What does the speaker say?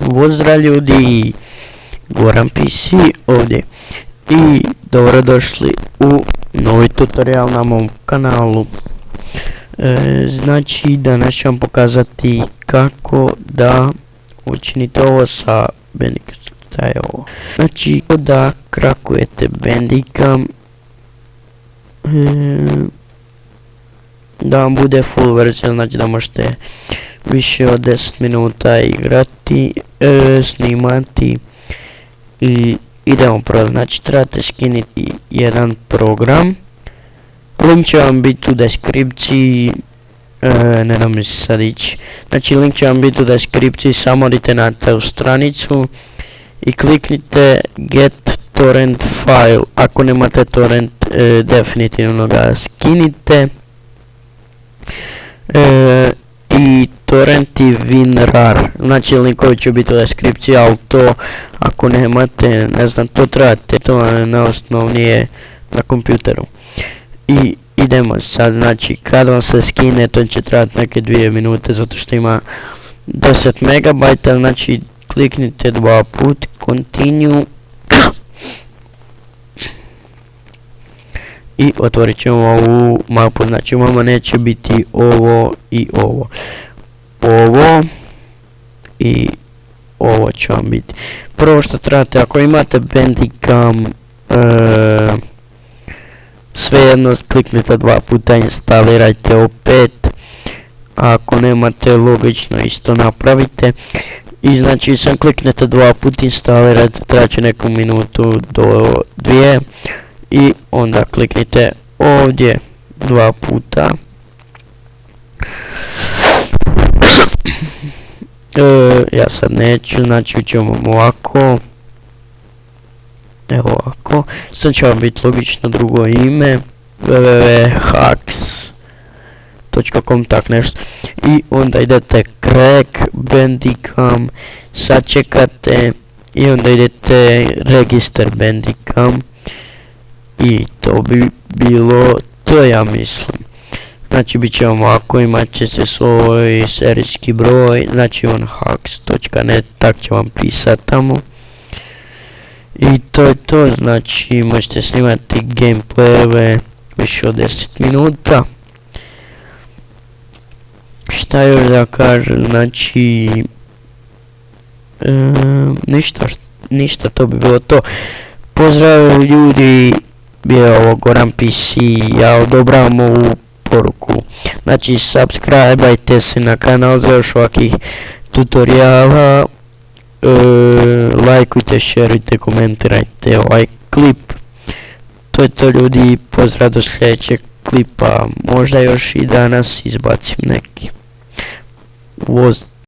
Pozdrav ljudi, Goran PC ovdje i dobrodošli u novi tutorial na mom kanalu. Znači danas ću vam pokazati kako da učinite ovo sa Bandicam. Šta je ovo? Znači da krakujete Bandicam da vam bude full verzija, znači da možete više od 10 minuta igrati, snimati i idemo prvo. Znači trebate skiniti jedan program, link će vam biti u deskripciji, ne da mi se sad ići, znači link će vam biti u deskripciji, samo odite na tu stranicu i kliknite get torrent file. Ako nemate torrent, definitivno ga skinite. I torrent i WinRAR, znači linkovi će biti u deskripciji, ali to ako nemate, ne znam, to trebate, to je najosnovnije na kompjuteru. I idemo sad, znači kad vam se skine, to će trebati neke 2 minute zato što ima 10 MB, znači kliknite 2 put, continue i otvorit ćemo ovu mapu. Znači vama neće biti ovo i ovo, ovo i ovo će vam biti. Prvo što trebate, ako imate Bandicam, svejedno kliknite 2 puta, instalirajte opet. Ako nemate, logično isto napravite. I znači sam kliknete 2 puta, instalirajte, traće neku minutu do 2. I onda kliknite ovdje 2 puta. Ja sad neću, znači ćemo ovako. Evo ovako. Sad će vam biti logično drugo ime, www.hacks.com, tak nešto. I onda idete crack Bandicam, sad čekate i onda idete register Bandicam. I to bi bilo to, ja mislim. Znači bit će vam ovako, imat će se svoj serijski broj, znači on hacks.net, tak će vam pisati tamo. I to je to, znači možete snimati gameplayeve više od 10 minuta. Šta još da kažem, znači ništa, to bi bilo to. Pozdrav ljudi, bio je ovo Goran PC, ja odobravam ovu poruku. Znači subscribe-ajte se na kanal za još ovakvih tutoriala, lajkujte, šerujte, komentirajte ovaj klip. To je to ljudi, pozdrav do sljedećeg klipa, možda još i danas izbacim neki.